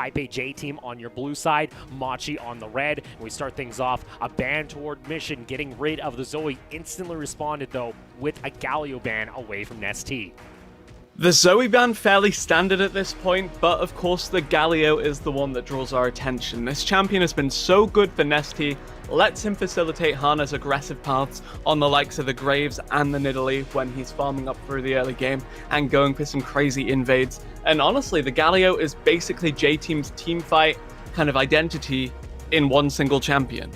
Taipei J team on your blue side, Machi on the red. And we start things off, a ban toward Mission, getting rid of the Zoe. Instantly responded, though, with a Galio ban away from Nestea. The Zoe ban fairly standard at this point, but of course the Galio is the one that draws our attention. This champion has been so good for Nestea, lets him facilitate Hana's aggressive paths on the likes of the Graves and the Nidalee when he's farming up through the early game and going for some crazy invades. And honestly, the Galio is basically J-Team's teamfight kind of identity in one single champion.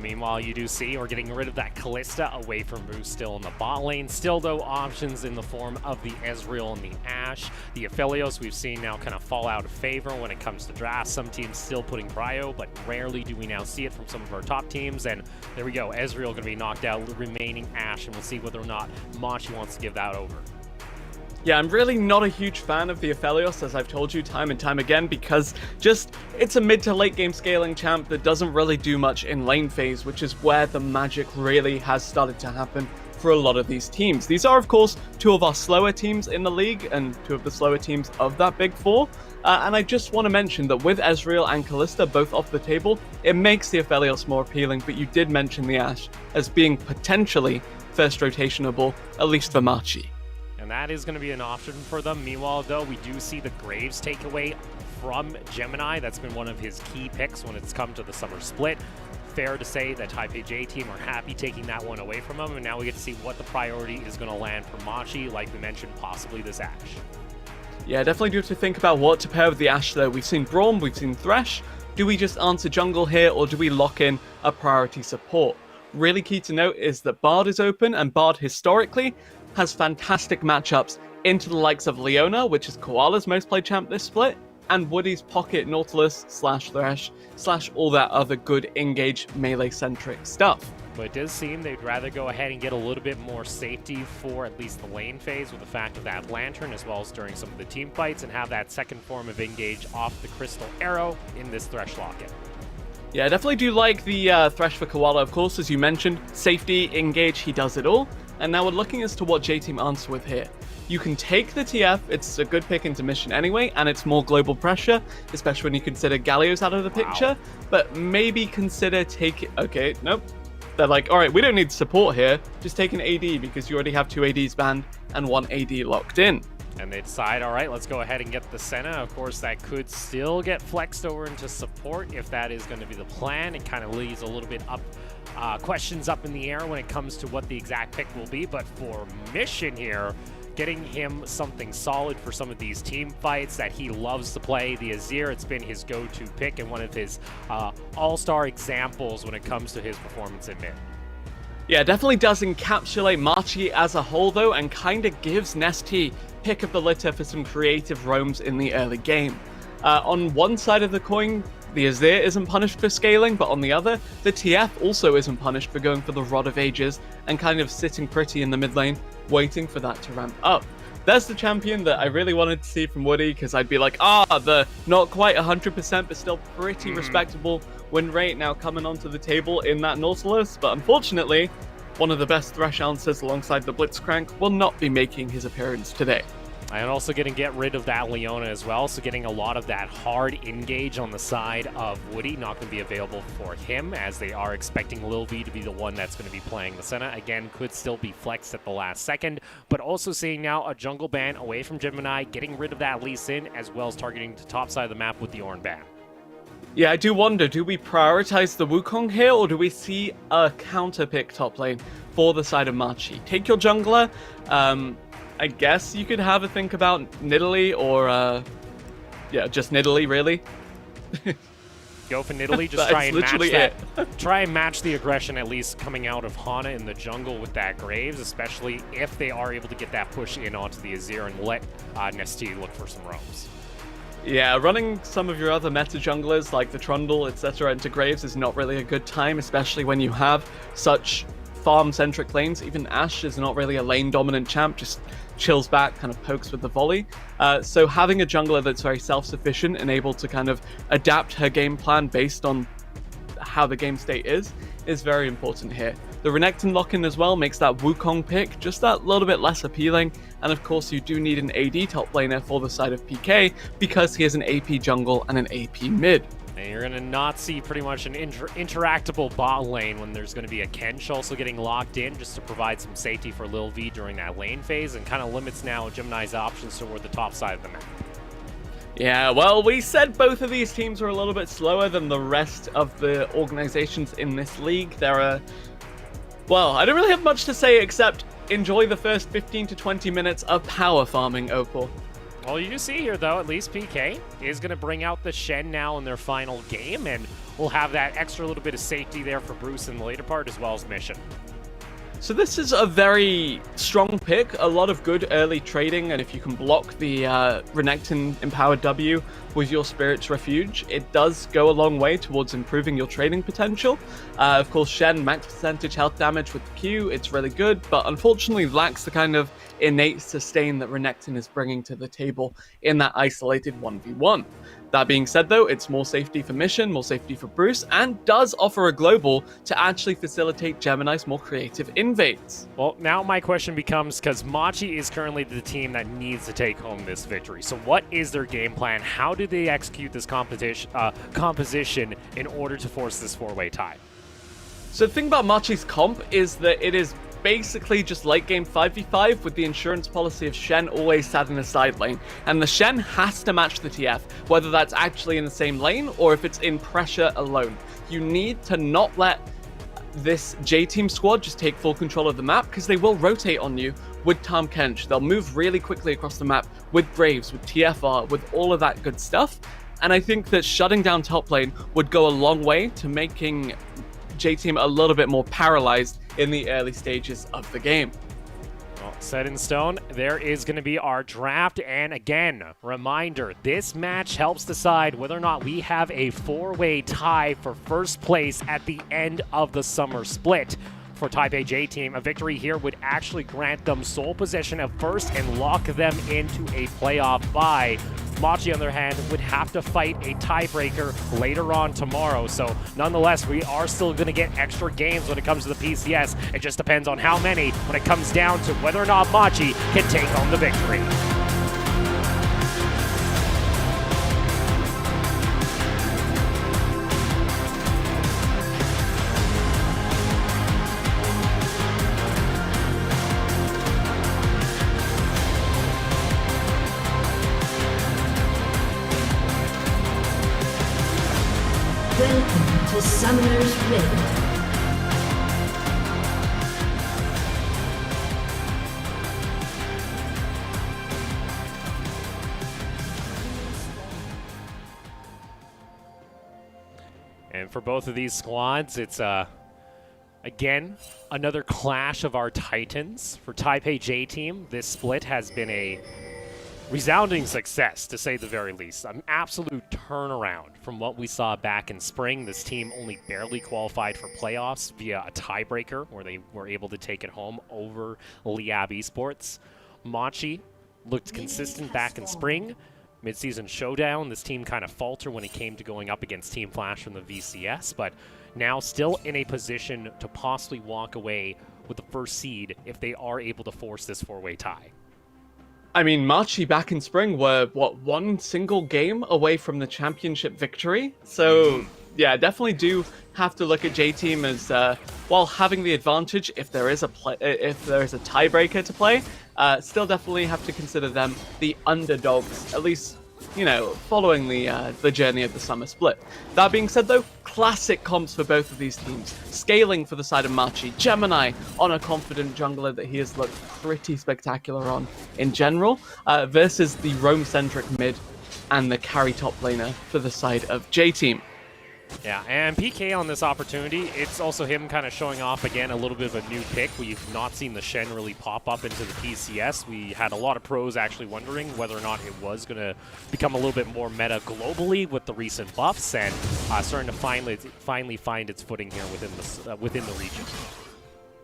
Meanwhile, you do see we're getting rid of that Kalista away from Boo still in the bot lane. Still, though, options in the form of the Ezreal and the Ashe. The Aphelios we've seen now kind of fall out of favor when it comes to drafts. Some teams still putting Bryo, but rarely do we now see it from some of our top teams. And there we go, Ezreal going to be knocked out, remaining Ashe, and we'll see whether or not Machi wants to give that over. Yeah, I'm really not a huge fan of the Aphelios, as I've told you time and time again, because it's a mid to late game scaling champ that doesn't really do much in lane phase, which is where the magic really has started to happen for a lot of these teams. These are, of course, two of our slower teams in the league and two of the slower teams of that big four. And I just want to mention that with Ezreal and Kalista both off the table, it makes the Aphelios more appealing, but you did mention the Ashe as being potentially first rotationable, at least for Machi. And that is going to be an option for them. Meanwhile, though, we do see the Graves takeaway from Gemini. That's been one of his key picks when it's come to the summer split. Fair to say that Taipei J team are happy taking that one away from him, and now we get to see what the priority is going to land for Machi, like we mentioned, possibly this Ashe. Yeah, definitely do have to think about what to pair with the Ashe, though. We've seen Braum, we've seen Thresh. Do we just answer jungle here, or do we lock in a priority support? Really key to note is that Bard is open, and Bard historically has fantastic matchups into the likes of Leona, which is Koala's most played champ this split, and Woody's Pocket, Nautilus, /Thresh, / all that other good engage melee-centric stuff. But it does seem they'd rather go ahead and get a little bit more safety for at least the lane phase with the fact of that Lantern, as well as during some of the team fights, and have that second form of engage off the Crystal Arrow in this Thresh locket. Yeah, I definitely do like the Thresh for Koala, of course, as you mentioned. Safety, engage, he does it all. And now we're looking as to what J-Team answer with here. You can take the TF, it's a good pick into Mission anyway, and it's more global pressure, especially when you consider Galio's out of the picture, but maybe consider taking... Okay, nope. They're like, alright, we don't need support here, just take an AD because you already have 2 ADs banned and 1 AD locked in. And they decide, all right, let's go ahead and get the Senna. Of course, that could still get flexed over into support if that is going to be the plan. It kind of leaves a little bit up, questions up in the air when it comes to what the exact pick will be. But for Mission here, getting him something solid for some of these team fights that he loves to play. The Azir, it's been his go-to pick and one of his all-star examples when it comes to his performance in mid. Yeah, definitely does encapsulate Machi as a whole, though, and kind of gives Nestea pick up the litter for some creative roams in the early game. On one side of the coin, the Azir isn't punished for scaling, but on the other, the TF also isn't punished for going for the Rod of Ages and kind of sitting pretty in the mid lane, waiting for that to ramp up. There's the champion that I really wanted to see from Woody, because I'd be like, the not quite 100%, but still pretty respectable win rate now coming onto the table in that Nautilus, but unfortunately, one of the best Thresh answers alongside the Blitzcrank will not be making his appearance today. And also going to get rid of that Leona as well, so getting a lot of that hard engage on the side of Woody, not going to be available for him, as they are expecting Lil V to be the one that's going to be playing the Senna. Again, could still be flexed at the last second, but also seeing now a jungle ban away from Gemini, getting rid of that Lee Sin, as well as targeting the top side of the map with the Ornn ban. Yeah, I do wonder, do we prioritize the Wukong here, or do we see a counter pick top lane for the side of Machi? Take your jungler. I guess you could have a think about Nidalee or, just Nidalee, really. Go for Nidalee, just try and match the aggression at least coming out of Hana in the jungle with that Graves, especially if they are able to get that push in onto the Azir and let Nestea look for some roams. Yeah, running some of your other meta junglers like the Trundle, etc. into Graves is not really a good time, especially when you have such farm-centric lanes. Even Ashe is not really a lane-dominant champ, just chills back, kind of pokes with the volley. So having a jungler that's very self-sufficient and able to kind of adapt her game plan based on how the game state is is very important here. The Renekton lock-in as well makes that Wukong pick just that little bit less appealing, and of course you do need an AD top laner for the side of PK because he has an AP jungle and an AP mid. And you're going to not see pretty much an interactable bot lane when there's going to be a Kench also getting locked in just to provide some safety for Lil V during that lane phase, and kind of limits now Gemini's options toward the top side of the map. Yeah, well, we said both of these teams were a little bit slower than the rest of the organizations in this league. Well, I don't really have much to say except enjoy the first 15 to 20 minutes of power farming, Opal. Well, you see here, though, at least PK is going to bring out the Shen now in their final game, and we'll have that extra little bit of safety there for Bruce in the later part, as well as Mission. So this is a very strong pick, a lot of good early trading, and if you can block the Renekton Empowered W with your Spirit's Refuge, it does go a long way towards improving your trading potential. Of course, Shen, max percentage health damage with the Q, it's really good, but unfortunately lacks the kind of innate sustain that Renekton is bringing to the table in that isolated 1v1. That being said though, it's more safety for Mission, more safety for Bruce, and does offer a global to actually facilitate Gemini's more creative invades. Well, now my question becomes, because Machi is currently the team that needs to take home this victory, so what is their game plan? How do they execute this composition in order to force this four-way tie? So the thing about Machi's comp is that it is basically just late game 5v5 with the insurance policy of Shen always sat in a side lane, and the Shen has to match the TF, whether that's actually in the same lane or if it's in pressure alone. You need to not let this J-Team squad just take full control of the map, because they will rotate on you with Tahm Kench. They'll move really quickly across the map with Graves, with TFR, with all of that good stuff, and I think that shutting down top lane would go a long way to making J-Team a little bit more paralyzed in the early stages of the game. Well, set in stone, there is going to be our draft, and again, reminder, this match helps decide whether or not we have a four-way tie for first place at the end of the summer split. For Taipei J-Team, a victory here would actually grant them sole possession of first and lock them into a playoff bye. Machi, on the other hand, would have to fight a tiebreaker later on tomorrow. So nonetheless, we are still going to get extra games when it comes to the PCS. It just depends on how many when it comes down to whether or not Machi can take home the victory. Welcome to Summoner's Rift. And for both of these squads, it's again another clash of our titans. For Taipei J-Team, this split has been a resounding success, to say the very least. An absolute turnaround from what we saw back in spring. This team only barely qualified for playoffs via a tiebreaker where they were able to take it home over Liab Esports. Machi looked consistent back in spring. Mid-season showdown, this team kind of faltered when it came to going up against Team Flash from the VCS, but now still in a position to possibly walk away with the first seed if they are able to force this four-way tie. I mean, Machi back in spring were, what, one single game away from the championship victory? So, yeah, definitely do have to look at J-Team as, while having the advantage if there is a tiebreaker to play, still definitely have to consider them the underdogs, at least, you know, following the journey of the summer split. That being said, though, classic comps for both of these teams. Scaling for the side of Machi, Gemini on a confident jungler that he has looked pretty spectacular on in general, versus the roam-centric mid and the carry top laner for the side of J-Team. Yeah, and PK on this opportunity, it's also him kind of showing off again a little bit of a new pick. We've not seen the Shen really pop up into the PCS. We had a lot of pros actually wondering whether or not it was going to become a little bit more meta globally with the recent buffs, and starting to finally find its footing here within the region.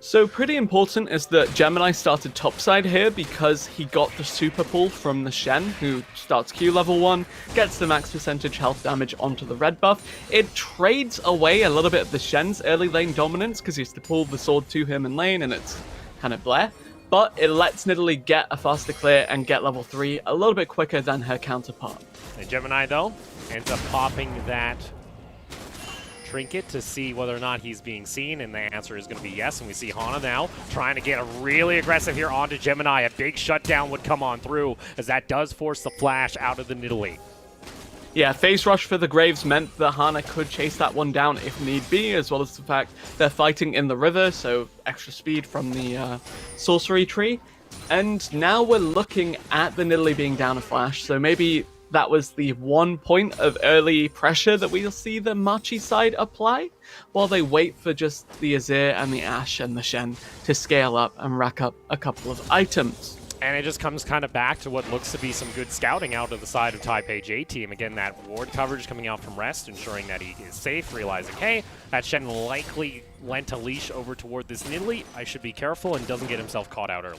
So pretty important is that Gemini started topside here because he got the super pull from the Shen, who starts Q level 1, gets the max percentage health damage onto the red buff. It trades away a little bit of the Shen's early lane dominance because he has to pull the sword to him in lane and it's kind of bleh. But it lets Nidalee get a faster clear and get level 3 a little bit quicker than her counterpart. And Gemini, though, ends up popping that trinket to see whether or not he's being seen, and the answer is going to be yes. And we see Hana now trying to get really aggressive here onto Gemini. A big shutdown would come on through, as that does force the flash out of the Nidalee. Yeah, phase rush for the Graves meant that Hana could chase that one down if need be, as well as the fact they're fighting in the river, so extra speed from the sorcery tree. And now we're looking at the Nidalee being down a flash, so maybe that was the one point of early pressure that we'll see the Machi side apply, while they wait for just the Azir and the Ashe and the Shen to scale up and rack up a couple of items. And it just comes kind of back to what looks to be some good scouting out of the side of Taipei J team. Again, that ward coverage coming out from Rest, ensuring that he is safe, realizing, hey, that Shen likely lent a leash over toward this Nidalee. I should be careful and doesn't get himself caught out early.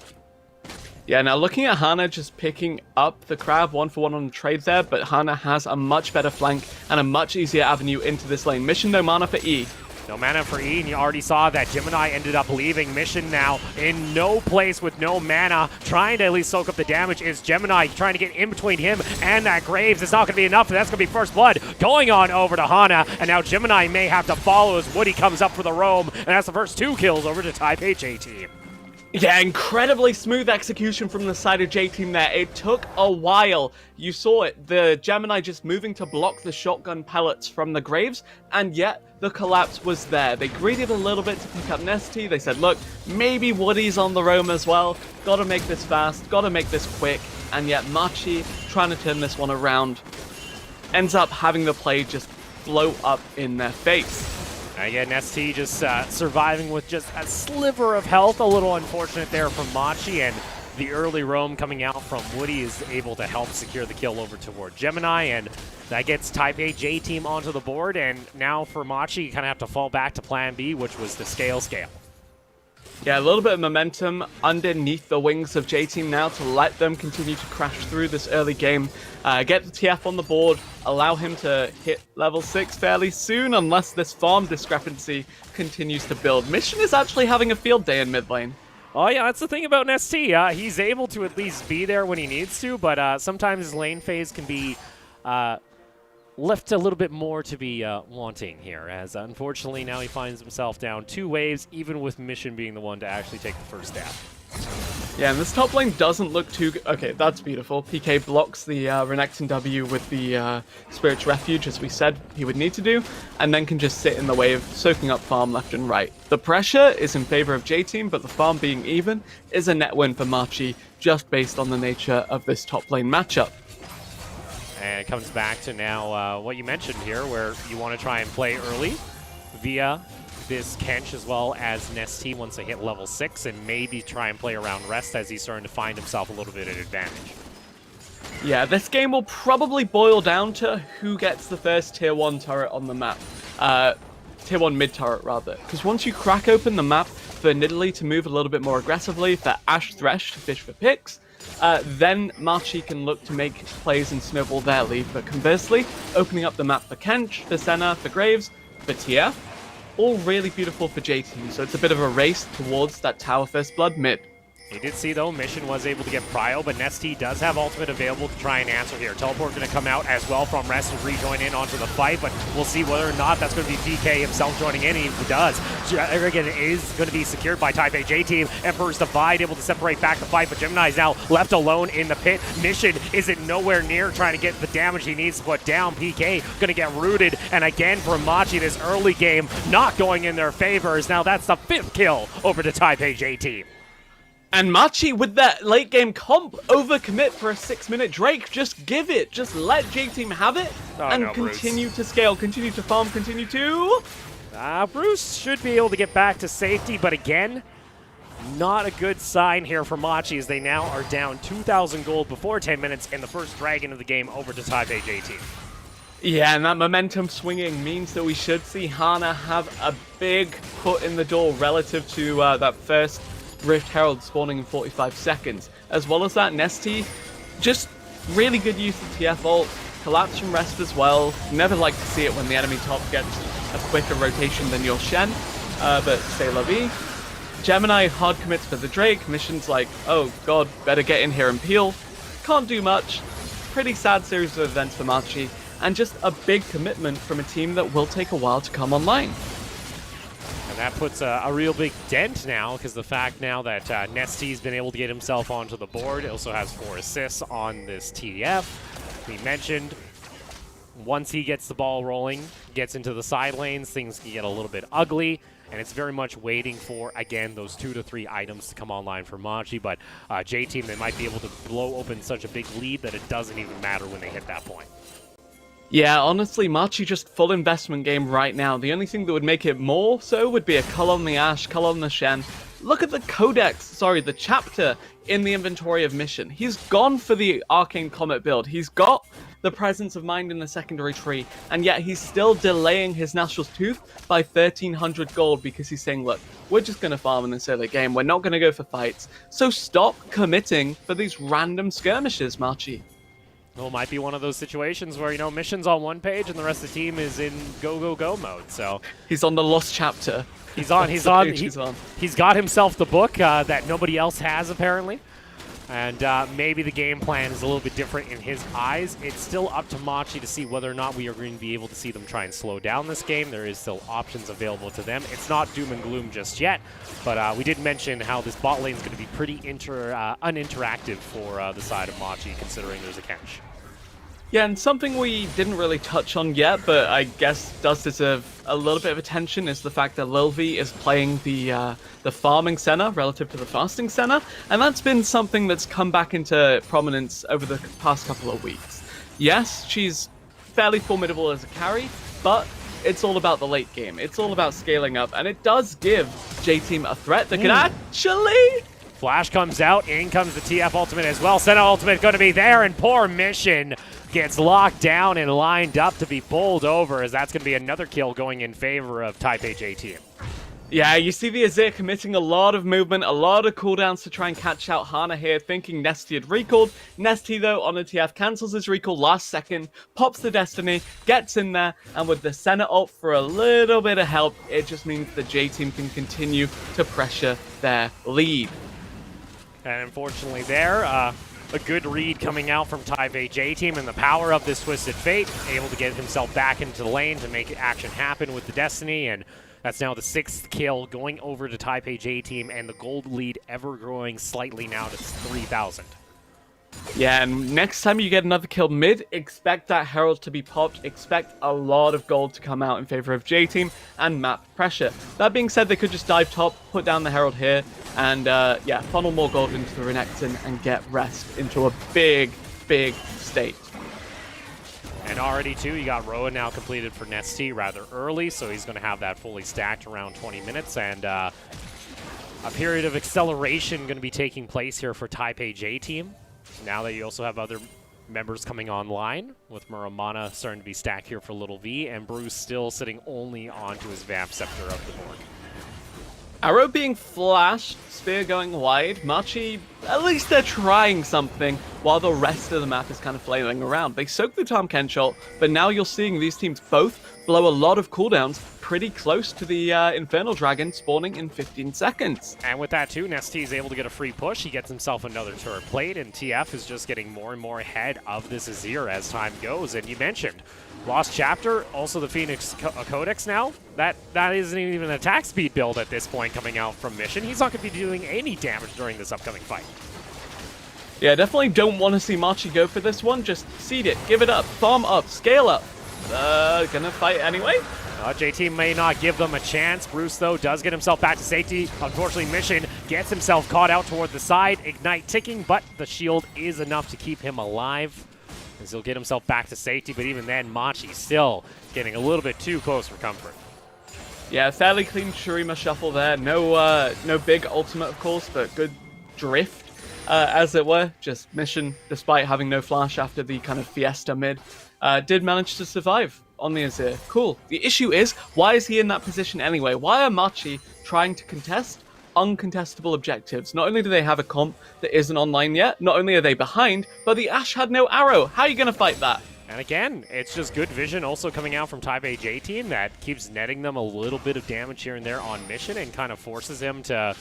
Yeah, now looking at Hana just picking up the crab 1-for-1 on the trade there, but Hana has a much better flank and a much easier avenue into this lane. Mission no mana for E. No mana for E, and you already saw that Gemini ended up leaving. Mission now in no place with no mana, trying to at least soak up the damage is Gemini, trying to get in between him and that Graves. It's not going to be enough, and that's going to be first blood going on over to Hana, and now Gemini may have to follow as Woody comes up for the roam, and that's the first 2 kills over to Taipei J team. Yeah, incredibly smooth execution from the side of J-Team there. It took a while. You saw it, the Gemini just moving to block the shotgun pellets from the Graves, and yet the collapse was there. They greeded a little bit to pick up Nesty. They said, look, maybe Woody's on the roam as well. Gotta make this fast, gotta make this quick, and yet Machi, trying to turn this one around, ends up having the play just blow up in their face. Again, ST just surviving with just a sliver of health. A little unfortunate there from Machi, and the early roam coming out from Woody is able to help secure the kill over toward Gemini, and that gets Taipei J team onto the board. And now for Machi, you kind of have to fall back to plan B, which was the scale. Yeah, a little bit of momentum underneath the wings of J-Team now to let them continue to crash through this early game. Get the TF on the board, allow him to hit level 6 fairly soon, unless this farm discrepancy continues to build. Mission is actually having a field day in mid lane. Oh yeah, that's the thing about ST. He's able to at least be there when he needs to, but sometimes his lane phase can be left a little bit more to be wanting here, as unfortunately now he finds himself down 2 waves, even with Mission being the one to actually take the first step. Yeah, and this top lane doesn't look too good. Okay, that's beautiful. PK blocks the Renekton W with the Spirit's Refuge, as we said he would need to do, and then can just sit in the wave, soaking up farm left and right. The pressure is in favor of J-Team, but the farm being even is a net win for Machi, just based on the nature of this top lane matchup. And it comes back to now what you mentioned here, where you want to try and play early via this Kench as well as Nesty once they hit level 6, and maybe try and play around Rest as he's starting to find himself a little bit of advantage. Yeah, this game will probably boil down to who gets the first tier 1 turret on the map. Tier 1 mid turret, rather. Because once you crack open the map for Nidalee to move a little bit more aggressively, for Ashe Thresh to fish for picks, then Machi can look to make plays and snowball their lead. But conversely, opening up the map for Kench, for Senna, for Graves, for TF, all really beautiful for J-Team. So it's a bit of a race towards that Tower First Blood mid. You did see, though, Mission was able to get Prio, but Nesty does have ultimate available to try and answer here. Teleport going to come out as well from Rest and rejoin in onto the fight, but we'll see whether or not that's going to be PK himself joining in. He does. Again, it is going to be secured by Taipei J team. Emperor's Divide able to separate back the fight, but Gemini is now left alone in the pit. Mission isn't nowhere near trying to get the damage he needs to put down. PK going to get rooted, and again for Machi, this early game not going in their favor. Now that's the 5th kill over to Taipei J team. And Machi with that late game comp, overcommit for a 6-minute Drake. Just give it. Just let J-Team have it and continue to scale, continue to farm, continue to... Bruce should be able to get back to safety, but again, not a good sign here for Machi, as they now are down 2,000 gold before 10 minutes in the first dragon of the game over to Taipei J team. Yeah, and that momentum swinging means that we should see Hana have a big foot in the door relative to that first Rift Herald spawning in 45 seconds. As well as that, Nesty, just really good use of TF ult, collapse from rest as well. Never like to see it when the enemy top gets a quicker rotation than your Shen, but c'est la vie. Gemini hard commits for the Drake. Mission's like, oh god, better get in here and peel. Can't do much. Pretty sad series of events for Machi, and just a big commitment from a team that will take a while to come online. And that puts a real big dent now, because the fact now that Nesty's been able to get himself onto the board, also has 4 assists on this TF. We mentioned, once he gets the ball rolling, gets into the side lanes, things can get a little bit ugly. And it's very much waiting for, again, those 2 to 3 items to come online for Machi. But J-Team, they might be able to blow open such a big lead that it doesn't even matter when they hit that point. Yeah, honestly, Machi just full investment game right now. The only thing that would make it more so would be a cull on the Ashe, cull on the Shen. Look at the the chapter in the inventory of Mission. He's gone for the Arcane Comet build. He's got the presence of mind in the secondary tree, and yet he's still delaying his National's Tooth by 1,300 gold because he's saying, look, we're just going to farm in this early game. We're not going to go for fights. So stop committing for these random skirmishes, Machi. Well, it might be one of those situations where, you know, Mission's on one page and the rest of the team is in go, go, go mode. So he's on the lost chapter. He's got himself the book that nobody else has, apparently. And maybe the game plan is a little bit different in his eyes. It's still up to Machi to see whether or not we are going to be able to see them try and slow down this game. There is still options available to them. It's not doom and gloom just yet, but we did mention how this bot lane is going to be pretty uninteractive for the side of Machi, considering there's a catch. Yeah, and something we didn't really touch on yet, but I guess does deserve a little bit of attention, is the fact that Lil V is playing the farming center relative to the fasting center, and that's been something that's come back into prominence over the past couple of weeks. Yes, she's fairly formidable as a carry, but it's all about the late game. It's all about scaling up, and it does give J-Team a threat that can actually... Flash comes out, in comes the TF ultimate as well. Senna ultimate going to be there, and poor Mission gets locked down and lined up to be bowled over, as that's going to be another kill going in favor of Taipei J-Team. Yeah, you see the Azir committing a lot of movement, a lot of cooldowns to try and catch out Hana here, thinking Nesty had recalled. Nesty, though, on a TF, cancels his recall last second, pops the Destiny, gets in there, and with the Senna ult for a little bit of help, it just means the J-Team can continue to pressure their lead. And unfortunately there, a good read coming out from Taipei J-Team, and the power of this Twisted Fate, able to get himself back into the lane to make action happen with the Destiny, and that's now the 6th kill going over to Taipei J-Team, and the gold lead ever growing slightly now to 3,000. Yeah, and next time you get another kill mid, expect that Herald to be popped, expect a lot of gold to come out in favor of J-Team, and map pressure. That being said, they could just dive top, put down the Herald here, and yeah, funnel more gold into the Renekton and get rest into a big, big state. And already, too, you got Roa now completed for Nesty rather early, so he's going to have that fully stacked around 20 minutes, and a period of acceleration going to be taking place here for Taipei J-Team. Now that you also have other members coming online, with Muramana starting to be stacked here for Little V, and Bruce still sitting only onto his Vamp Scepter of the board. Arrow being flashed, Spear going wide, Machi, at least they're trying something, while the rest of the map is kind of flailing around. They soak the Tom Kenshot, but now you're seeing these teams both blow a lot of cooldowns pretty close to the Infernal Dragon spawning in 15 seconds. And with that too, Nesty is able to get a free push. He gets himself another turret plate, and TF is just getting more and more ahead of this Azir as time goes. And you mentioned Lost Chapter, also the Phoenix Codex now. That isn't even an attack speed build at this point coming out from Mission. He's not going to be doing any damage during this upcoming fight. Yeah, definitely don't want to see Machi go for this one. Just seed it, give it up, farm up, scale up. Gonna fight anyway. J-Team may not give them a chance. Bruce, though, does get himself back to safety. Unfortunately, Mission gets himself caught out toward the side. Ignite ticking, but the shield is enough to keep him alive, as he'll get himself back to safety. But even then, Machi still getting a little bit too close for comfort. Yeah, fairly clean Shurima shuffle there. No big ultimate, of course, but good drift, as it were. Just Mission, despite having no flash after the kind of Fiesta mid, did manage to survive on the Azir. Cool. The issue is, why is he in that position anyway? Why are Machi trying to contest uncontestable objectives? Not only do they have a comp that isn't online yet, not only are they behind, but the Ashe had no arrow. How are you going to fight that? And again, it's just good vision also coming out from Taipei J team that keeps netting them a little bit of damage here and there on mission and kind of forces him to...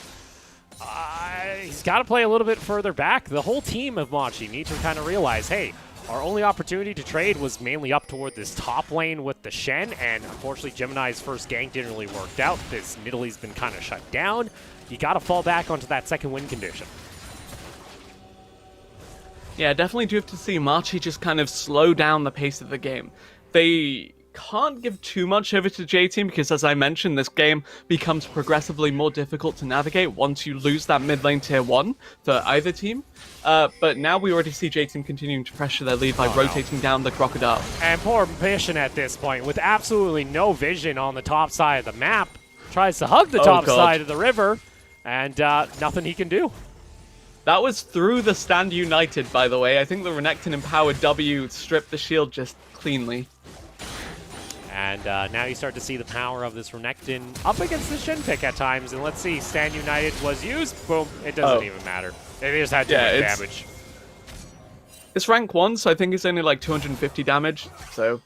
he's got to play a little bit further back. The whole team of Machi need to kind of realize, hey, our only opportunity to trade was mainly up toward this top lane with the Shen, and unfortunately Gemini's first gank didn't really work out. This Nidalee's been kind of shut down. You got to fall back onto that second win condition. Yeah, definitely do have to see Machi just kind of slow down the pace of the game. They can't give too much over to J-Team because, as I mentioned, this game becomes progressively more difficult to navigate once you lose that mid lane tier 1 for either team. But now we already see J-Team continuing to pressure their lead by rotating down the Crocodile. And poor Mission at this point, with absolutely no vision on the top side of the map, tries to hug the top side of the river, and nothing he can do. That was through the Stand United, by the way. I think the Renekton Empowered W stripped the shield just cleanly. And now you start to see the power of this Renekton up against the Shen pick at times. And let's see, Stand United was used. Boom. It doesn't even matter. They just had too much damage. It's rank 1, so I think it's only like 250 damage. So,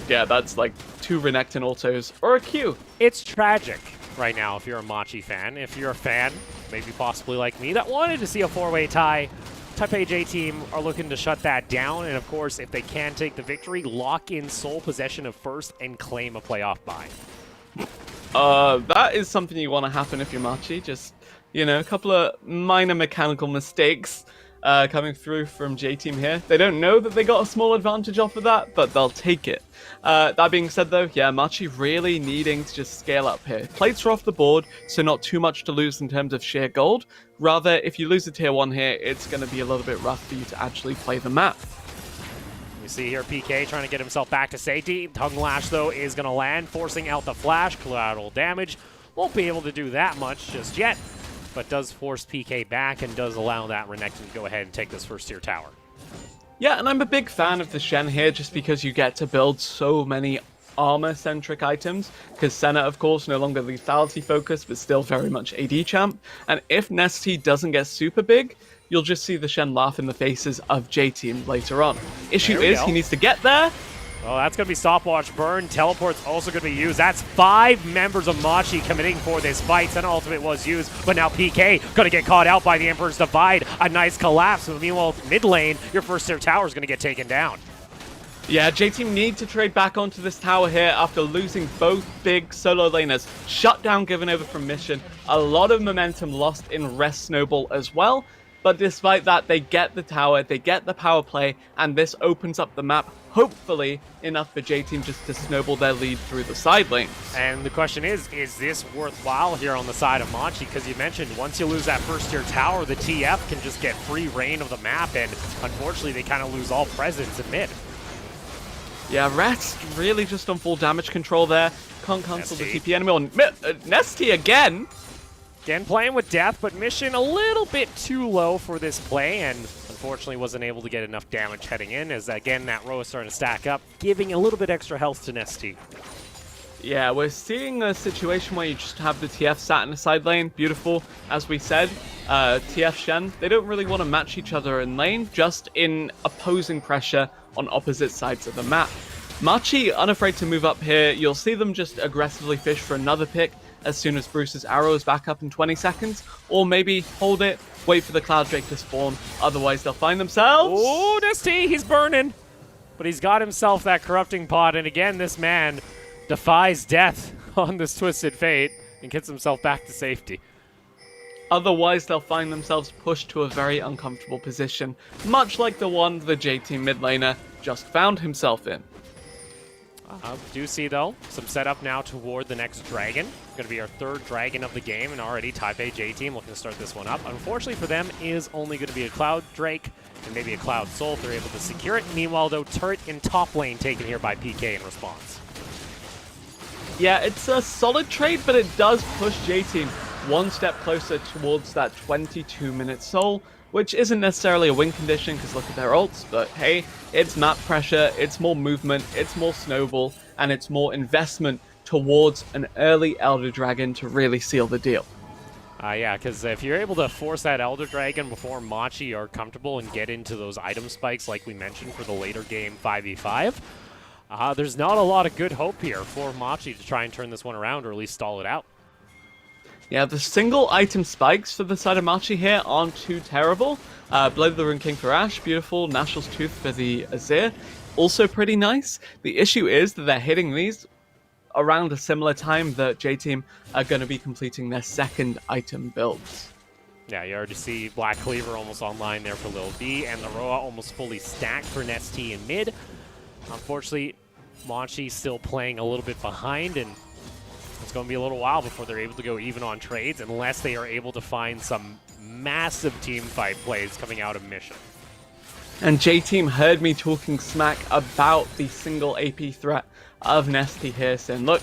yeah, that's like 2 Renekton ultos or a Q. It's tragic right now if you're a Machi fan. If you're a fan, maybe possibly like me, that wanted to see a 4-way tie, Taipei J team are looking to shut that down, and of course, if they can take the victory, lock in sole possession of first and claim a playoff bye. That is something you want to happen if you're Machi. Just, you know, a couple of minor mechanical mistakes coming through from J team here. They don't know that they got a small advantage off of that, but they'll take it. That being said, though, yeah, Machi really needing to just scale up here. Plates are off the board, so not too much to lose in terms of sheer gold. Rather, if you lose the tier 1 here, it's going to be a little bit rough for you to actually play the map. You see here PK trying to get himself back to safety. Tongue Lash, though, is going to land, forcing out the flash. Collateral damage. Won't be able to do that much just yet, but does force PK back and does allow that Renekton to go ahead and take this first tier tower. Yeah, and I'm a big fan of the Shen here just because you get to build so many armor-centric items, because Senna, of course, no longer lethality focused, but still very much AD champ. And if Nesty doesn't get super big, you'll just see the Shen laugh in the faces of J-Team later on. Issue is, he needs to get there. Oh, that's going to be stopwatch burn. Teleport's also going to be used. That's 5 members of Machi committing for this fight. Senna ultimate was used, but now PK going to get caught out by the Emperor's Divide. A nice collapse. Meanwhile, mid lane, your first tier tower is going to get taken down. Yeah, J-Team need to trade back onto this tower here after losing both big solo laners. Shutdown given over from Mission. A lot of momentum lost in Rest Snowball as well. But despite that, they get the tower, they get the power play, and this opens up the map, hopefully enough for J-Team just to snowball their lead through the side lanes. And the question is this worthwhile here on the side of Machi? Because you mentioned once you lose that first tier tower, the TF can just get free reign of the map, and unfortunately they kind of lose all presence in mid. Yeah, Rest really just on full damage control there. Can't cancel the TP enemy on Nesty again. Again, playing with death, but Mission a little bit too low for this play, and unfortunately wasn't able to get enough damage heading in, as again, that row is starting to stack up, giving a little bit extra health to Nesty. Yeah, we're seeing a situation where you just have the TF sat in the side lane. Beautiful. As we said, TF Shen, they don't really want to match each other in lane, just in opposing pressure on opposite sides of the map. Machi, unafraid to move up here. You'll see them just aggressively fish for another pick as soon as Bruce's arrow is back up in 20 seconds. Or maybe hold it, wait for the Cloud Drake to spawn. Otherwise, they'll find themselves... Oh, Nesty, he's burning. But he's got himself that corrupting pot. And again, this man defies death on this Twisted Fate and gets himself back to safety. Otherwise, they'll find themselves pushed to a very uncomfortable position, much like the one the J-Team mid laner just found himself in. Do see, though, some setup now toward the next dragon. It's going to be our 3rd dragon of the game, and already Taipei J-Team looking to start this one up. Unfortunately for them, is only going to be a Cloud Drake and maybe a Cloud Soul if they're able to secure it. Meanwhile, though, turret in top lane taken here by PK in response. Yeah, it's a solid trade, but it does push J-Team one step closer towards that 22-minute soul, which isn't necessarily a win condition because look at their ults, but hey, it's map pressure, it's more movement, it's more snowball, and it's more investment towards an early Elder Dragon to really seal the deal. Yeah, because if you're able to force that Elder Dragon before Machi are comfortable and get into those item spikes like we mentioned for the later game 5v5, there's not a lot of good hope here for Machi to try and turn this one around or at least stall it out. Yeah, the single item spikes for the side of Machi here aren't too terrible. Blade of the Rune King for Ashe, beautiful. National's Tooth for the Azir, also pretty nice. The issue is that they're hitting these around a similar time that J-Team are going to be completing their second item builds. Yeah, you already see Black Cleaver almost online there for Lil B, and the Roa almost fully stacked for Nesty in mid. Unfortunately, Machi still playing a little bit behind, and it's going to be a little while before they're able to go even on trades unless they are able to find some massive team fight plays coming out of Mission. And J-Team heard me talking smack about the single AP threat of Nesty here, saying, look,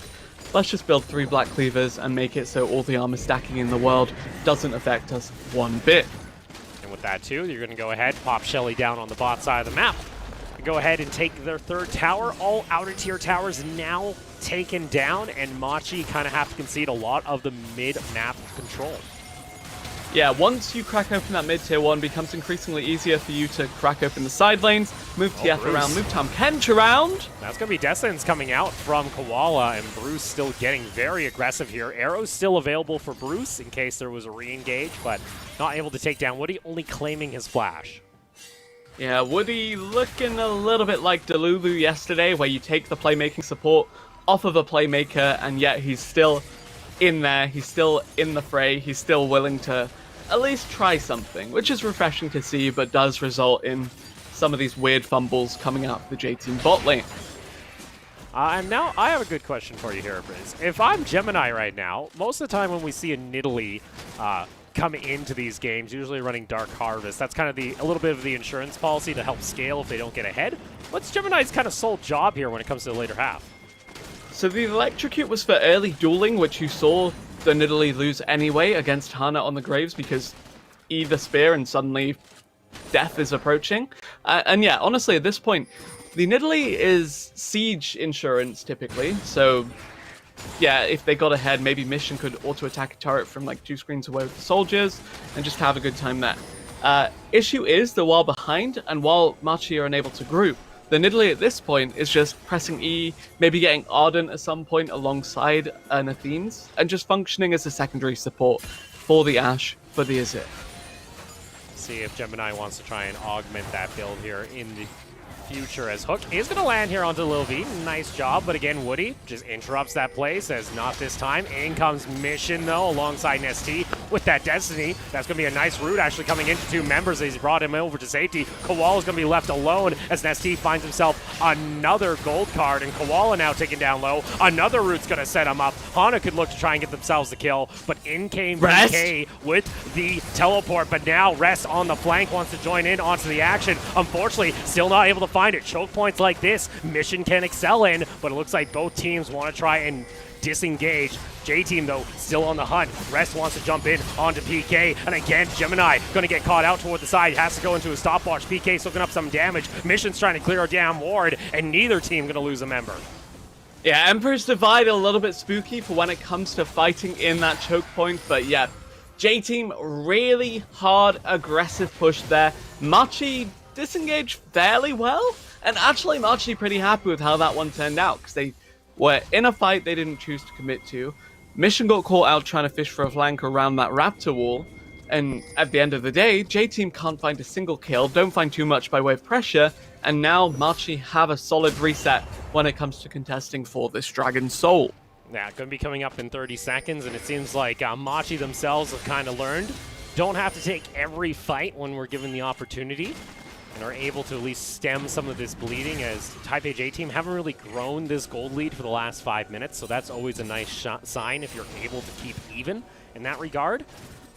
let's just build 3 Black Cleavers and make it so all the armor stacking in the world doesn't affect us one bit. And with that too, you're going to go ahead, pop Shelly down on the bot side of the map. Go ahead and take their third tower. All outer tier towers now taken down, and Machi kind of have to concede a lot of the mid-map control. Yeah, once you crack open that mid-tier 1, it becomes increasingly easier for you to crack open the side lanes, move TF around, move Tahm Kench around. That's going to be Dessins coming out from Koala, and Bruce still getting very aggressive here. Arrows still available for Bruce in case there was a re-engage, but not able to take down Woody, only claiming his flash. Yeah, Woody looking a little bit like Delulu yesterday, where you take the playmaking support off of a playmaker, and yet he's still in there, he's still in the fray, he's still willing to at least try something, which is refreshing to see, but does result in some of these weird fumbles coming out of the J-Team bot lane. And now I have a good question for you here, Briz. If I'm Gemini right now, most of the time when we see a Nidalee come into these games, usually running Dark Harvest, that's kind of a little bit of the insurance policy to help scale if they don't get ahead. What's Gemini's kind of sole job here when it comes to the later half? So the Electrocute was for early dueling, which you saw the Nidalee lose anyway against Hana on the Graves because either spear and suddenly death is approaching. And yeah, honestly, at this point, the Nidalee is siege insurance typically. So yeah, if they got ahead, maybe Mission could auto-attack a turret from like 2 screens away with the soldiers and just have a good time there. Issue is that while behind and while Machi are unable to group, the Nidalee at this point is just pressing E, maybe getting Ardent at some point alongside an Athene's, and just functioning as a secondary support for the Ashe, for the Azir. See if Gemini wants to try and augment that build here in the future, as Hook is going to land here onto Lil V. Nice job, but again, Woody just interrupts that play, says not this time. In comes Mission, though, alongside Nesty with that Destiny. That's going to be a nice route, actually coming into 2 members as he's brought him over to safety. Koala's going to be left alone as Nesty finds himself another gold card, and Koala now taken down low. Another route's going to set him up. Hana could look to try and get themselves the kill, but in came PK with the teleport, but now Rest on the flank wants to join in onto the action. Unfortunately, still not able to find it. Choke points like this, Mission can excel in, but it looks like both teams want to try and disengage. J-Team, though, still on the hunt. Rest wants to jump in onto PK, and again, Gemini going to get caught out toward the side. Has to go into a stopwatch. PK soaking up some damage. Mission's trying to clear a damn ward, and neither team going to lose a member. Yeah, Emperor's Divide a little bit spooky for when it comes to fighting in that choke point, but yeah, J-Team really hard, aggressive push there. Machi disengaged fairly well, and actually Machi pretty happy with how that one turned out, because they were in a fight they didn't choose to commit to. Mission got caught out trying to fish for a flank around that Raptor wall, and at the end of the day, J-Team can't find a single kill, don't find too much by way of pressure, and now Machi have a solid reset when it comes to contesting for this Dragon Soul. Yeah, going to be coming up in 30 seconds, and it seems like Machi themselves have kind of learned. Don't have to take every fight when we're given the opportunity, and are able to at least stem some of this bleeding, as Taipei J-Team haven't really grown this gold lead for the last 5 minutes, so that's always a nice sign if you're able to keep even in that regard.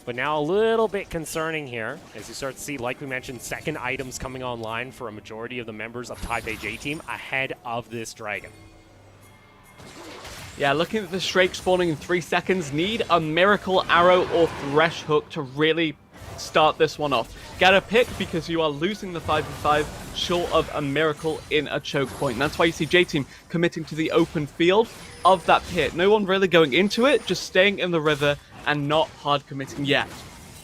But now a little bit concerning here, as you start to see, like we mentioned, second items coming online for a majority of the members of Taipei J-Team ahead of this Dragon. Yeah, looking at the Shrake spawning in 3 seconds, need a Miracle Arrow or Thresh Hook to really start this one off. Get a pick because you are losing the 5v5 short of a miracle in a choke point. And that's why you see J-Team committing to the open field of that pit. No one really going into it, just staying in the river and not hard committing yet.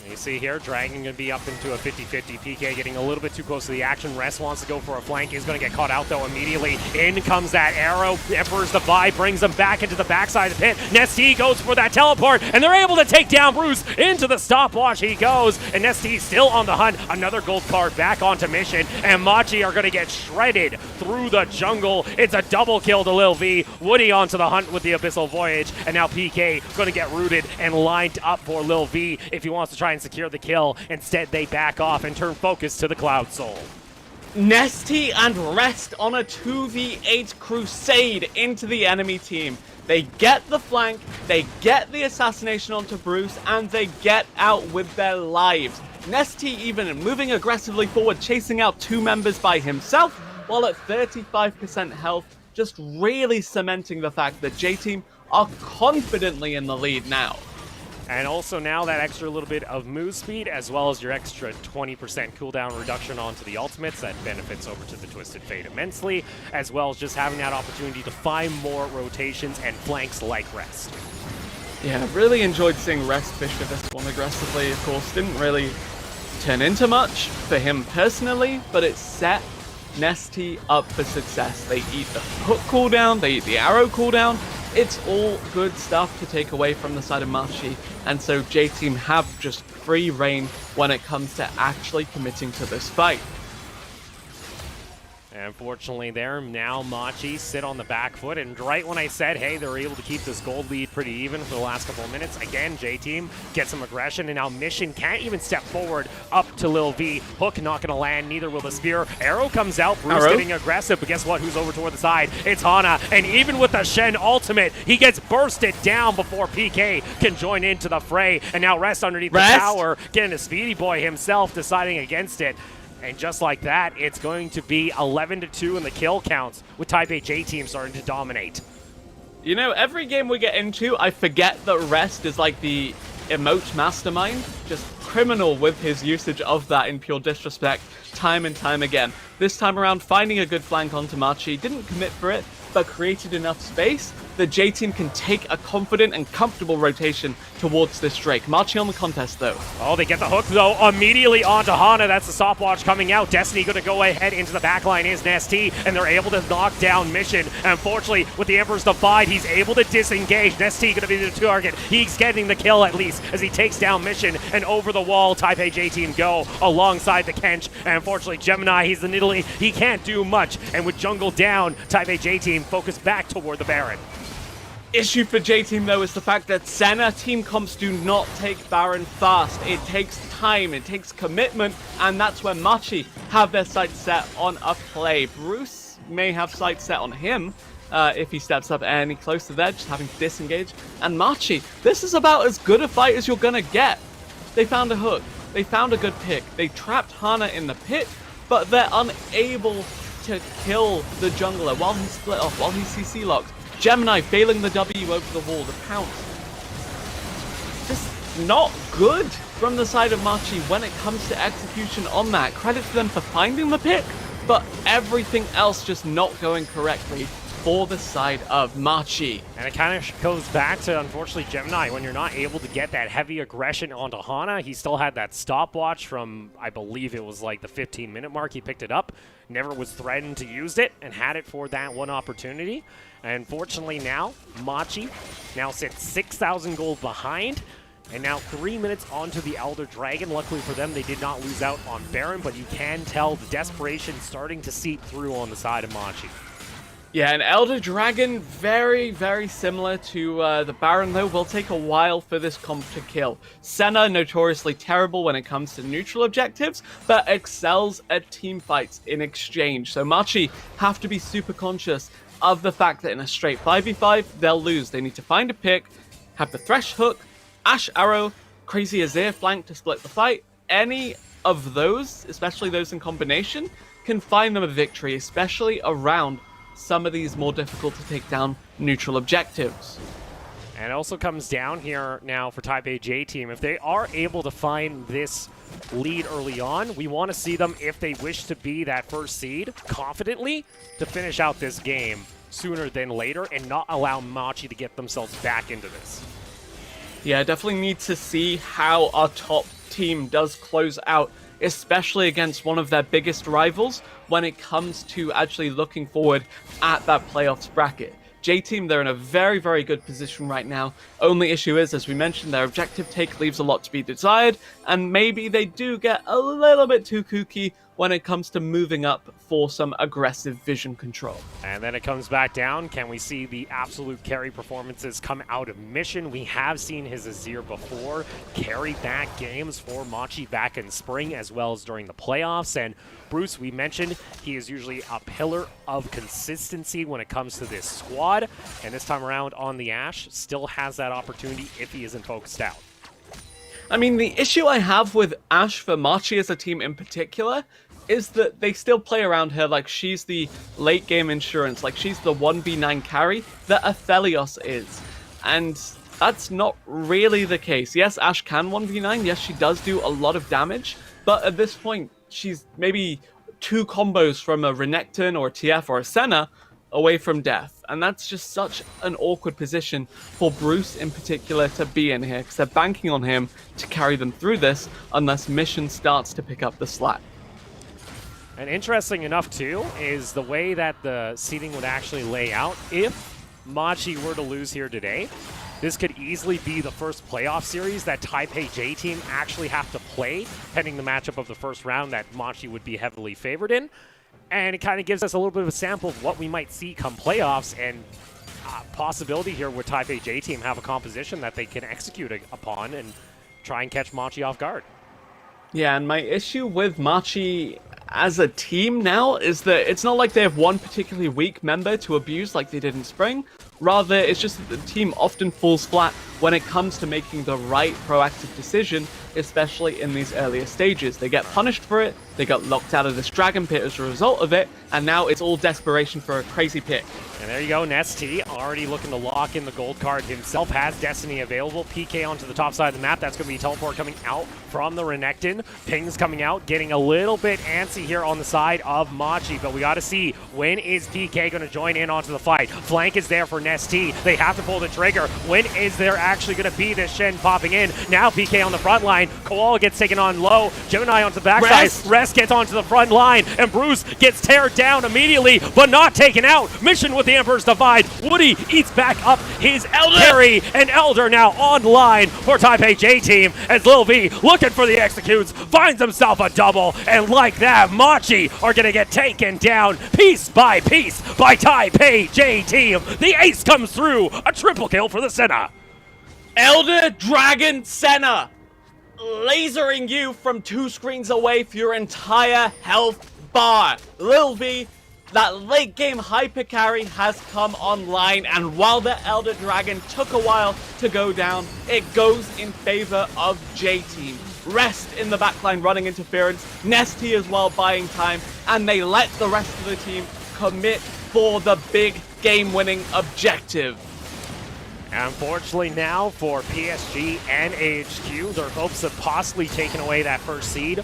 You see here, Dragon going to be up into a 50-50. PK getting a little bit too close to the action. Rest wants to go for a flank. He's going to get caught out, though, immediately. In comes that arrow. Emperor's Divide brings him back into the backside of the pit. Nesty goes for that teleport, and they're able to take down Bruce. Into the stopwatch he goes, and Nesty still on the hunt. Another gold card back onto mission, and Machi are going to get shredded through the jungle. It's a double kill to Lil V. Woody onto the hunt with the Abyssal Voyage, and now PK going to get rooted and lined up for Lil V if he wants to try and secure the kill. Instead, they back off and turn focus to the Cloud Soul. Nesty and Rest on a 2v8 crusade into the enemy team. They get the flank, they get the assassination onto Bruce, and they get out with their lives. Nesty even moving aggressively forward, chasing out 2 members by himself, while at 35% health, just really cementing the fact that J-Team are confidently in the lead now. And also now that extra little bit of move speed, as well as your extra 20% cooldown reduction onto the ultimates, that benefits over to the Twisted Fate immensely, as well as just having that opportunity to find more rotations and flanks like Rest. Yeah, really enjoyed seeing Rest fish for this one aggressively. Of course, didn't really turn into much for him personally, but it set Nesty up for success. They eat the hook cooldown, they eat the arrow cooldown. It's all good stuff to take away from the side of Machi, and so J-Team have just free reign when it comes to actually committing to this fight. Unfortunately there, now Machi sit on the back foot, and right when I said, hey, they're able to keep this gold lead pretty even for the last couple of minutes, again, J-Team gets some aggression, and now Mission can't even step forward up to Lil V. Hook not going to land, neither will the spear. Arrow comes out, Bruce getting aggressive, but guess what? Who's over toward the side? It's Hana, and even with the Shen ultimate, he gets bursted down before PK can join into the fray, and now Rest underneath the tower, getting a Speedy Boy himself, deciding against it. And just like that, it's going to be 11-2 in the kill counts, with Taipei J-Team starting to dominate. You know, every game we get into, I forget that Rest is like the emote mastermind, just criminal with his usage of that in pure disrespect, time and time again. This time around, finding a good flank onto Machi, didn't commit for it, but created enough space that J-Team can take a confident and comfortable rotation towards this Drake. Machi on the contest, though. Oh, they get the hook, though, immediately onto Hana. That's the stopwatch coming out. Destiny going to go ahead into the backline is Nesty, and they're able to knock down Mission. And unfortunately, with the Emperor's Divide, he's able to disengage. Nesty going to be the target. He's getting the kill, at least, as he takes down Mission. And over the wall, Taipei J-Team go alongside the Kench. And unfortunately, Gemini, he's the Nidalee. He can't do much. And with Jungle down, Taipei J-Team focus back toward the Baron. Issue for J-Team, though, is the fact that Senna team comps do not take Baron fast. It takes time, it takes commitment, and that's where Machi have their sights set on a play. Bruce may have sights set on him if he steps up any closer there, just having to disengage. And Machi, this is about as good a fight as you're gonna get. They found a hook, they found a good pick, they trapped Hana in the pit, but they're unable to kill the jungler while he's split off, while he's CC locked. Gemini failing the W over the wall, the pounce. Just not good from the side of Machi when it comes to execution on that. Credit to them for finding the pick, but everything else just not going correctly for the side of Machi. And it kind of goes back to, unfortunately, Gemini, when you're not able to get that heavy aggression onto Hana. He still had that stopwatch from, I believe it was like the 15-minute mark. He picked it up, never was threatened to use it, and had it for that one opportunity. And unfortunately now, Machi now sits 6,000 gold behind, and now 3 minutes onto the Elder Dragon. Luckily for them, they did not lose out on Baron, but you can tell the desperation starting to seep through on the side of Machi. Yeah, an Elder Dragon, very, very similar to the Baron, though, will take a while for this comp to kill. Senna, notoriously terrible when it comes to neutral objectives, but excels at team fights in exchange. So Machi have to be super conscious of the fact that in a straight 5v5, they'll lose. They need to find a pick, have the Thresh hook, Ash arrow, Crazy Azir flank to split the fight. Any of those, especially those in combination, can find them a victory, especially around some of these more difficult to take down neutral objectives. And it also comes down here now for Taipei J team. If they are able to find this lead early on, we want to see them, if they wish to be that first seed, confidently to finish out this game sooner than later and not allow Machi to get themselves back into this. Yeah, definitely need to see how our top team does close out, especially against one of their biggest rivals when it comes to actually looking forward at that playoffs bracket. J-Team, they're in a very, very good position right now. Only issue is, as we mentioned, their objective take leaves a lot to be desired, and maybe they do get a little bit too kooky when it comes to moving up for some aggressive vision control. And then it comes back down. Can we see the absolute carry performances come out of Mission? We have seen his Azir before carry back games for Machi back in spring as well as during the playoffs. And Bruce, we mentioned he is usually a pillar of consistency when it comes to this squad. And this time around on the Ashe, still has that opportunity if he isn't focused out. I mean, the issue I have with Ashe for Machi as a team in particular is that they still play around her like she's the late game insurance, like she's the 1v9 carry that Aphelios is. And that's not really the case. Yes, Ashe can 1v9, yes, she does do a lot of damage, but at this point, she's maybe 2 combos from a Renekton or a TF or a Senna away from death. And that's just such an awkward position for Bruce in particular to be in here, because they're banking on him to carry them through this unless Mission starts to pick up the slack. And interesting enough, too, is the way that the seeding would actually lay out. If Machi were to lose here today, this could easily be the first playoff series that Taipei J team actually have to play, pending the matchup of the first round that Machi would be heavily favored in. And it kind of gives us a little bit of a sample of what we might see come playoffs, and possibility here where Taipei J team have a composition that they can execute upon and try and catch Machi off guard. Yeah, and my issue with Machi as a team now is that it's not like they have one particularly weak member to abuse like they did in spring. Rather, it's just that the team often falls flat when it comes to making the right proactive decision, especially in these earlier stages. They get punished for it, they got locked out of this dragon pit as a result of it, and now it's all desperation for a crazy pick. And there you go, Nesty already looking to lock in the gold card himself, has Destiny available. PK onto the top side of the map, that's going to be teleport coming out from the Renekton. Pings coming out, getting a little bit antsy here on the side of Machi, but we got to see, when is PK going to join in onto the fight? Flank is there for Nesty, they have to pull the trigger. When is there actually going to be this Shen popping in? Now PK on the front line, Koala gets taken on low, Gemini onto the backside, Rest gets onto the front line, and Bruce gets teared down immediately, but not taken out. Mission with the Emperor's Divide. Woody eats back up his carry, and Elder now online for Taipei J team as Lil V, looking for the executes, finds himself a double, and like that, Machi are going to get taken down piece by Taipei J team. The ace comes through, a triple kill for the Senna. Elder Dragon Senna, lasering you from 2 screens away for your entire health bar. Lil V, that late game hyper carry has come online, and while the Elder Dragon took a while to go down, it goes in favor of J-Team. Rest in the backline running interference, Nesty as well buying time, and they let the rest of the team commit for the big game-winning objective. Unfortunately now for PSG and AHQ, their hopes of possibly taking away that first seed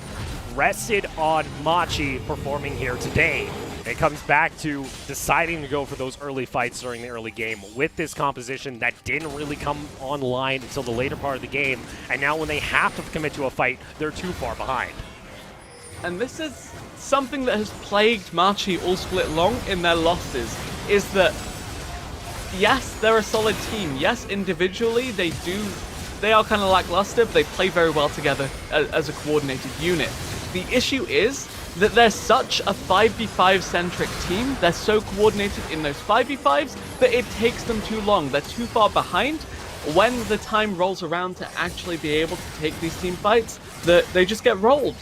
rested on Machi performing here today. It comes back to deciding to go for those early fights during the early game with this composition that didn't really come online until the later part of the game, and now when they have to commit to a fight, they're too far behind. And this is something that has plagued Machi all split long in their losses, is that yes, they're a solid team. Yes, individually they are kind of lackluster, but they play very well together as a coordinated unit. The issue is that they're such a 5v5 centric team, they're so coordinated in those 5v5s that it takes them too long. They're too far behind. When the time rolls around to actually be able to take these team fights, they just get rolled.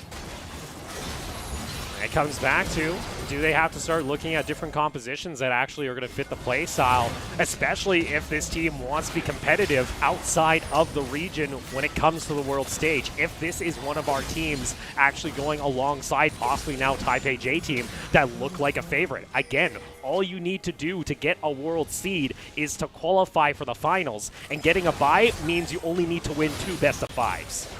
It comes back to do they have to start looking at different compositions that actually are going to fit the play style, especially if this team wants to be competitive outside of the region when it comes to the world stage? If this is one of our teams actually going alongside possibly now Taipei J team that look like a favorite. Again, all you need to do to get a world seed is to qualify for the finals, and getting a bye means you only need to win 2 best-of-5s.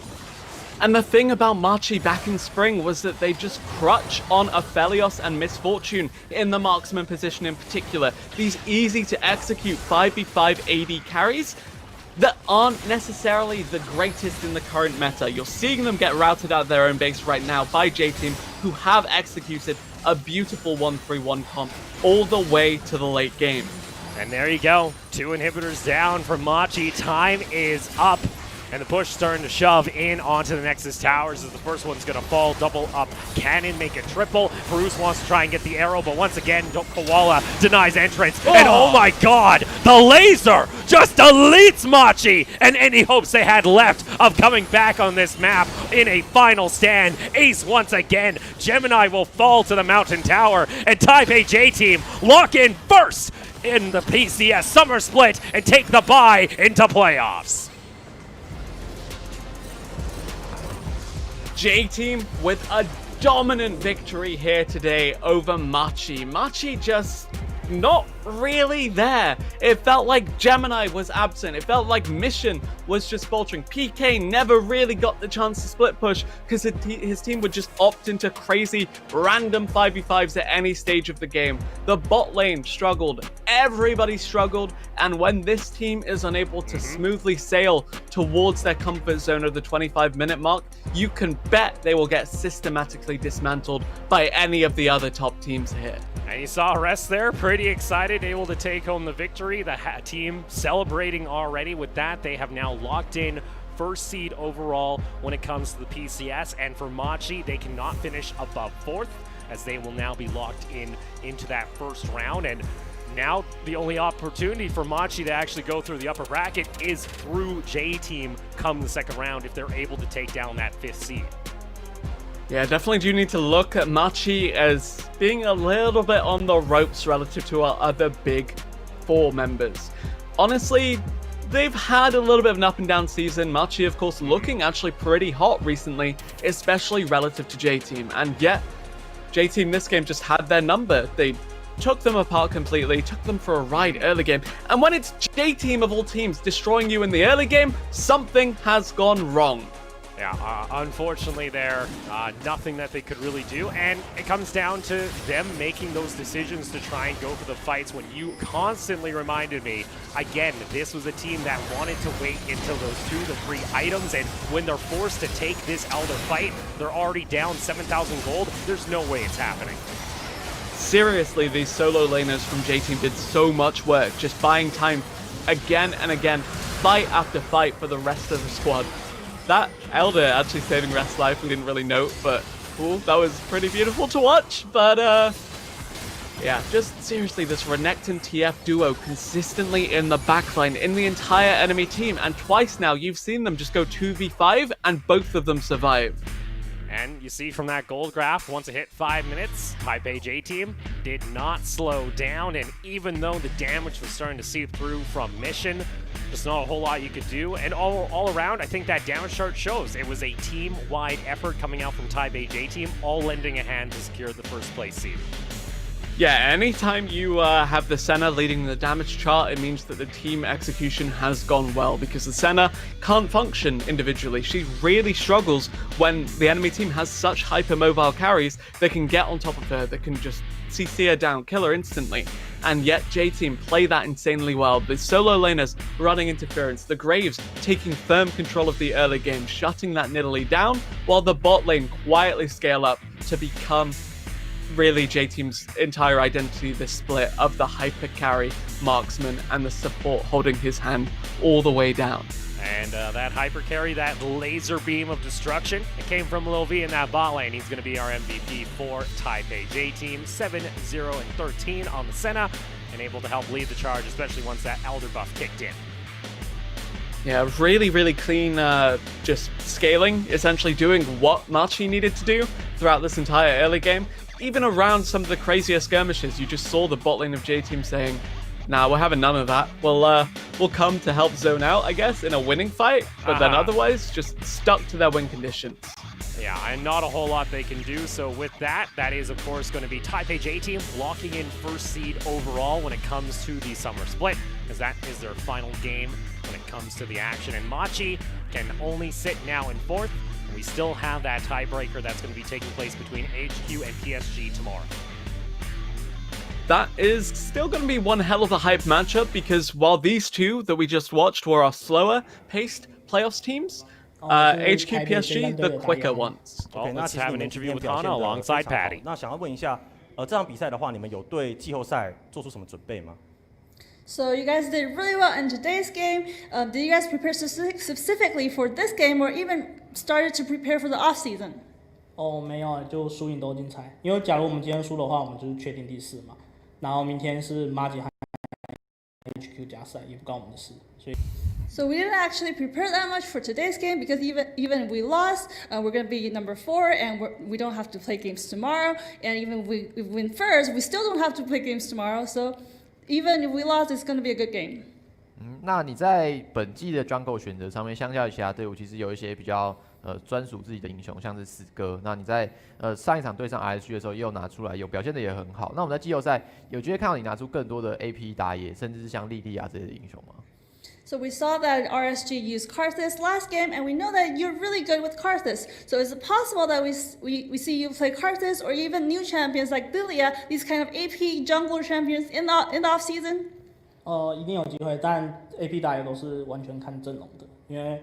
And the thing about Machi back in spring was that they just crutch on Aphelios and Misfortune in the marksman position in particular. These easy to execute 5v5 AD carries that aren't necessarily the greatest in the current meta. You're seeing them get routed out of their own base right now by J-Team, who have executed a beautiful 1-3-1 comp all the way to the late game. And there you go. 2 inhibitors down for Machi. Time is up. And the push starting to shove in onto the Nexus Towers as the first one's going to fall. Double up cannon, make it triple. Bruce wants to try and get the arrow, but once again, Koala denies entrance. Oh. And oh my god, the laser just deletes Machi and any hopes they had left of coming back on this map in a final stand. Ace once again. Gemini will fall to the Mountain Tower, and Taipei J team lock in first in the PCS Summer Split and take the bye into playoffs. J-Team with a dominant victory here today over Machi. Machi just not really there. It felt like Gemini was absent. It felt like Mission was just faltering. PK never really got the chance to split push because his team would just opt into crazy random 5v5s at any stage of the game. The bot lane struggled. Everybody struggled. And when this team is unable to smoothly sail towards their comfort zone of the 25-minute mark, you can bet they will get systematically dismantled by any of the other top teams here. And you saw Rest there, pretty excited, able to take home the victory. The team celebrating already with that. They have now locked in first seed overall when it comes to the PCS. And for Machi, they cannot finish above 4th, as they will now be locked into that first round. And now the only opportunity for Machi to actually go through the upper bracket is through J-Team come the second round if they're able to take down that 5th seed. Yeah, definitely do need to look at Machi as being a little bit on the ropes relative to our other big 4 members. Honestly, they've had a little bit of an up and down season. Machi, of course, looking actually pretty hot recently, especially relative to J-Team. And yet, J-Team this game just had their number. They took them apart completely, took them for a ride early game. And when it's J-Team of all teams destroying you in the early game, something has gone wrong. Yeah, unfortunately there, nothing that they could really do, and it comes down to them making those decisions to try and go for the fights when you constantly reminded me, again, this was a team that wanted to wait until those 2 to 3 items, and when they're forced to take this Elder fight, they're already down 7,000 gold. There's no way it's happening. Seriously, these solo laners from J-Team did so much work, just buying time again and again, fight after fight for the rest of the squad. That Elder actually saving Rest's life, we didn't really note, but cool, that was pretty beautiful to watch. But yeah, just seriously, this Renekton TF duo consistently in the backline in the entire enemy team, and twice now you've seen them just go 2v5 and both of them survive. And you see from that gold graph, once it hit 5 minutes, Taipei J team did not slow down, and even though the damage was starting to seep through from Mission, just not a whole lot you could do. And all around, I think that damage chart shows it was a team-wide effort coming out from Taipei J team, all lending a hand to secure the first place seed. Yeah, anytime you have the Senna leading the damage chart, it means that the team execution has gone well, because the Senna can't function individually. She really struggles when the enemy team has such hyper-mobile carries that can get on top of her, that can just CC her down, kill her instantly. And yet J-Team play that insanely well. The solo laners running interference, the Graves taking firm control of the early game, shutting that Nidalee down, while the bot lane quietly scale up to become really J-Team's entire identity, the split of the hyper carry marksman and the support holding his hand all the way down. And that hyper carry, that laser beam of destruction, it came from Lil V in that bot lane. He's going to be our MVP for Taipei J-Team. 7-0-13 on the Senna, and able to help lead the charge, especially once that Elder buff kicked in. Yeah, really, really clean, just scaling, essentially doing what Machi needed to do throughout this entire early game. even around some of the crazier skirmishes, you just saw the bot lane of J Team saying, nah, we're having none of that. We'll come to help zone out, I guess, in a winning fight, but then otherwise just stuck to their win conditions. Yeah, and not a whole lot they can do. So with that, that is, of course, going to be Taipei J Team locking in first seed overall when it comes to the summer split, as that is their final game when it comes to the action. And Machi can only sit now in fourth. And we still have that tiebreaker that's going to be taking place between HQ and PSG tomorrow. That is still going to be one hell of a hype matchup, because while these two that we just watched were our slower paced playoffs teams, HQ PSG the quicker ones. Well, let's have an interview with Hana alongside Patty. 那想要问一下，这场比赛的话，你们有对季后赛做出什么准备吗？ So you guys did really well in today's game. Did you guys prepare specifically for this game, or even started to prepare for the off season? 哦，没有，就输赢都精彩。因为假如我们今天输的话，我们就是确定第4嘛。然后明天是Machi和HQ 加赛，也不关我们的事，所以。So we didn't actually prepare that much for today's game, because even if we lost, we're going to be number 4, and we don't have to play games tomorrow. And even if we win first, we still don't have to play games tomorrow. So even if we lost, it's going to be a good game. 那你在本季的 Jungle 选择上面，相较于其他队伍，其实有一些比较专属自己的英雄，像是死哥。那你在上一场对上 RSG 的时候，也有拿出来，有表现的也很好。那我们在季后赛有机会看到你拿出更多的 AP 打野，甚至是像莉莉娅这些的英雄吗？ So we saw that RSG used Karthus last game, and we know that you're really good with Karthus. So is it possible that we see you play Karthus, or even new champions like Lilia, these kind of AP jungler champions in the off season? 一定有机会，但 AP 打野都是完全看阵容的，因为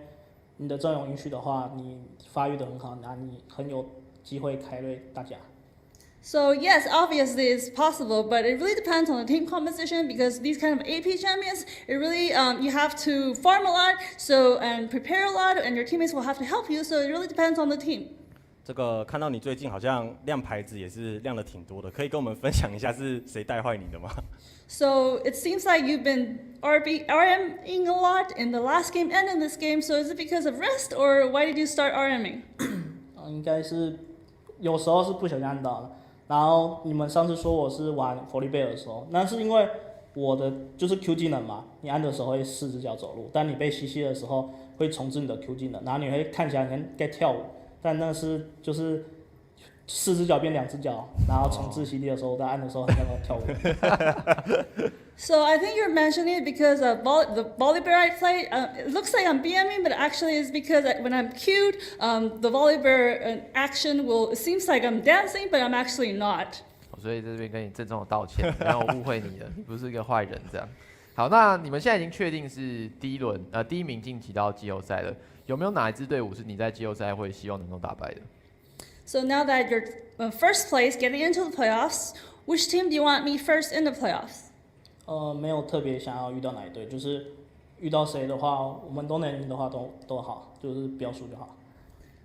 你的阵容允许的话，你发育的很好，那你很有机会开瑞大家。 So yes, obviously it's possible, but it really depends on the team composition, because these kind of AP champions, it really you have to farm a lot, and prepare a lot, and your teammates will have to help you. So it really depends on the team. 这个看到你最近好像亮牌子也是亮的挺多的，可以跟我们分享一下是谁带坏你的吗？ So it seems like you've been RMing a lot in the last game and in this game. So is it because of rest, or why did you start RMing? 应该是有时候是不小心按到的。然后你们上次说我是玩佛利贝尔的时候，那是因为我的就是 Q 技能嘛，你按的时候会4只脚走路，但你被吸吸的时候会重置你的 Q 技能，然后你会看起来像在跳舞，但那是就是4只脚变2只脚，然后重置 CD 的时候，在按的时候很像在跳舞。So I think you're mentioning it because of the Volibear I play. It looks like I'm BMing, but actually it's because when I'm queued, the Volibear action it seems like I'm dancing, but I'm actually not. 所以这边跟你郑重的道歉，然后我误会你了，你不是一个坏人这样。好，那你们现在已经确定是第一名晋级到季后赛了，有没有哪一支队伍是你在季后赛会希望能够打败的？ So now that you're first place, getting into the playoffs, which team do you want me first in the playoffs? 没有特别想要遇到哪一队，就是遇到谁的话，我们都能赢的话都好，就是不要输就好。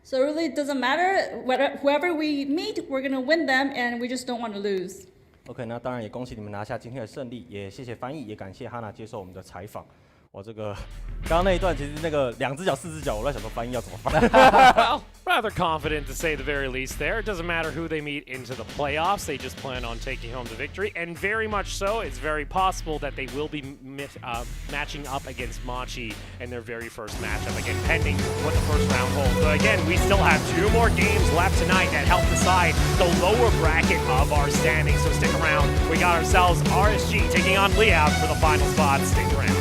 So it really doesn't matter whoever we meet, we're gonna win them, and we just don't want to lose. OK， 那当然也恭喜你们拿下今天的胜利，也谢谢翻译，也感谢哈娜接受我们的采访。我这个刚刚那一段其实那个2只脚4只脚，我在想说翻译要怎么翻。Well, rather confident to say the very least there. It doesn't matter who they meet into the playoffs. They just plan on taking home the victory. And very much so, it's very possible that they will be matching up against Machi in their very first matchup. Again, pending what the first round holds. So again, we still have 2 more games left tonight that help decide the lower bracket of our standings. So stick around. We got ourselves RSG taking on Liao for the final spot. Stick around.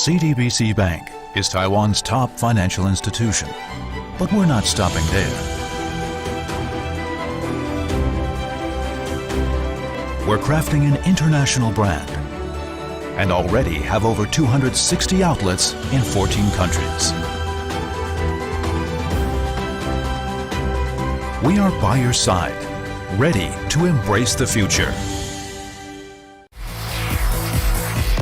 CTBC Bank is Taiwan's top financial institution, but we're not stopping there. We're crafting an international brand and already have over 260 outlets in 14 countries. We are by your side, ready to embrace the future.